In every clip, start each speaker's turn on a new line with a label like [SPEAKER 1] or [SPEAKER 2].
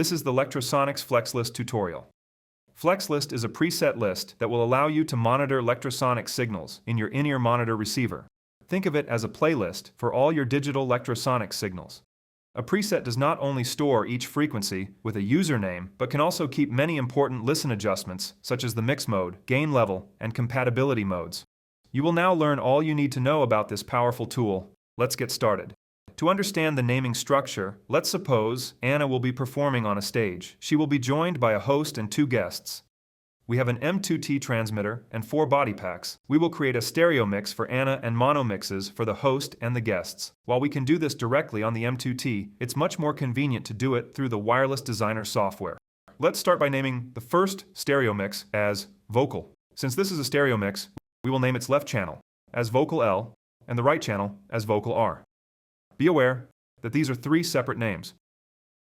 [SPEAKER 1] This is the Lectrosonics FlexList tutorial. FlexList is a preset list that will allow you to monitor Lectrosonic signals in your in-ear monitor receiver. Think of it as a playlist for all your digital Lectrosonic signals. A preset does not only store each frequency with a username, but can also keep many important listen adjustments such as the mix mode, gain level, and compatibility modes. You will now learn all you need to know about this powerful tool. Let's get started. To understand the naming structure, let's suppose Anna will be performing on a stage. She will be joined by a host and 2 guests. We have an M2T transmitter and 4 body packs. We will create a stereo mix for Anna and mono mixes for the host and the guests. While we can do this directly on the M2T, it's much more convenient to do it through the Wireless Designer software. Let's start by naming the first stereo mix as Vocal. Since this is a stereo mix, we will name its left channel as Vocal L and the right channel as Vocal R. Be aware that these are 3 separate names.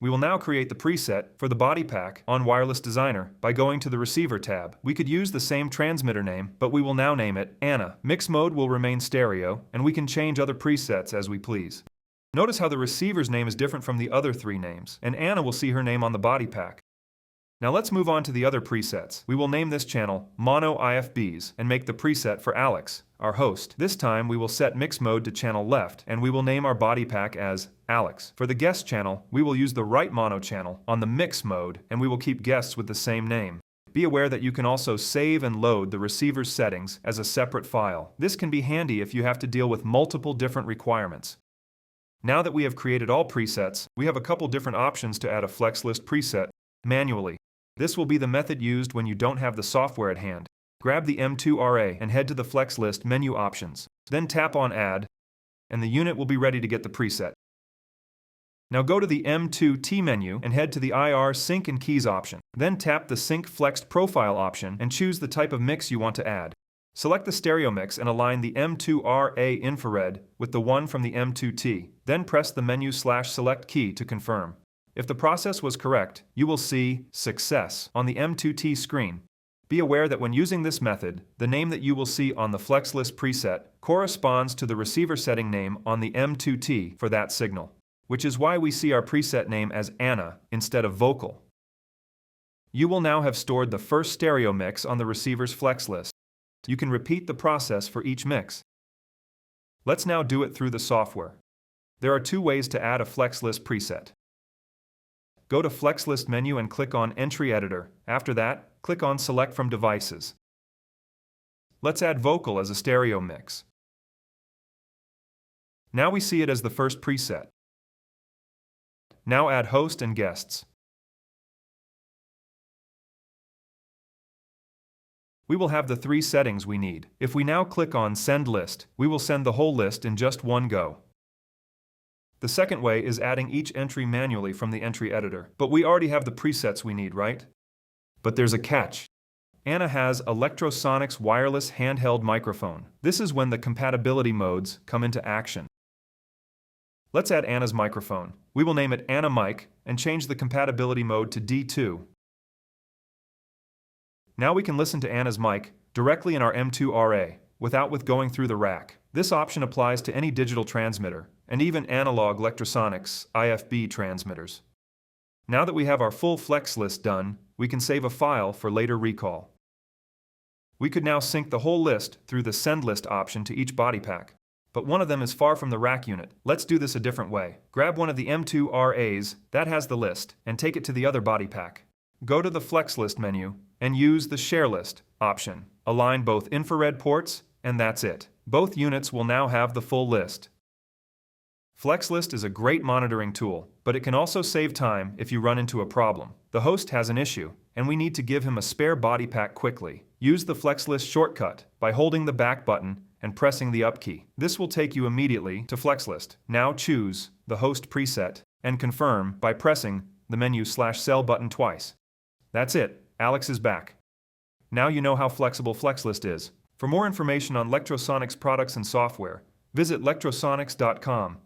[SPEAKER 1] We will now create the preset for the body pack on Wireless Designer by going to the Receiver tab. We could use the same transmitter name, but we will now name it Anna. Mix mode will remain stereo, and we can change other presets as we please. Notice how the receiver's name is different from the other 3 names, and Anna will see her name on the body pack. Now let's move on to the other presets. We will name this channel Mono IFBs and make the preset for Alex, our host. This time we will set mix mode to channel left, and we will name our body pack as Alex. For the guest channel, we will use the right mono channel on the mix mode, and we will keep guests with the same name. Be aware that you can also save and load the receiver's settings as a separate file. This can be handy if you have to deal with multiple different requirements. Now that we have created all presets, we have a couple different options to add a FlexList preset manually. This will be the method used when you don't have the software at hand. Grab the M2RA and head to the FlexList menu options. Then tap on Add, and the unit will be ready to get the preset. Now go to the M2T menu and head to the IR Sync and Keys option. Then tap the Sync Flexed Profile option and choose the type of mix you want to add. Select the stereo mix and align the M2RA infrared with the one from the M2T. Then press the menu/select key to confirm. If the process was correct, you will see Success on the M2T screen. Be aware that when using this method, the name that you will see on the FlexList preset corresponds to the receiver setting name on the M2T for that signal, which is why we see our preset name as Anna instead of Vocal. You will now have stored the first stereo mix on the receiver's FlexList. You can repeat the process for each mix. Let's now do it through the software. There are 2 ways to add a FlexList preset. Go to FlexList menu and click on Entry Editor. After that, click on Select from Devices. Let's add Vocal as a stereo mix. Now we see it as the first preset. Now add Host and Guests. We will have the 3 settings we need. If we now click on Send List, we will send the whole list in just one go. The second way is adding each entry manually from the entry editor. But we already have the presets we need, right? But there's a catch. Anna has a Lectrosonics wireless handheld microphone. This is when the compatibility modes come into action. Let's add Anna's microphone. We will name it Anna Mic and change the compatibility mode to D2. Now we can listen to Anna's mic directly in our M2RA without going through the rack. This option applies to any digital transmitter and even analog Lectrosonics IFB transmitters. Now that we have our full FlexList done, we can save a file for later recall. We could now sync the whole list through the Send List option to each body pack, but one of them is far from the rack unit. Let's do this a different way. Grab one of the M2RAs that has the list and take it to the other body pack. Go to the FlexList menu and use the Share List option. Align both infrared ports, and that's it. Both units will now have the full list. FlexList is a great monitoring tool, but it can also save time if you run into a problem. The host has an issue, and we need to give him a spare body pack quickly. Use the FlexList shortcut by holding the back button and pressing the up key. This will take you immediately to FlexList. Now choose the host preset and confirm by pressing the menu/cell button twice. That's it. Alex is back. Now you know how flexible FlexList is. For more information on Lectrosonics products and software, visit lectrosonics.com.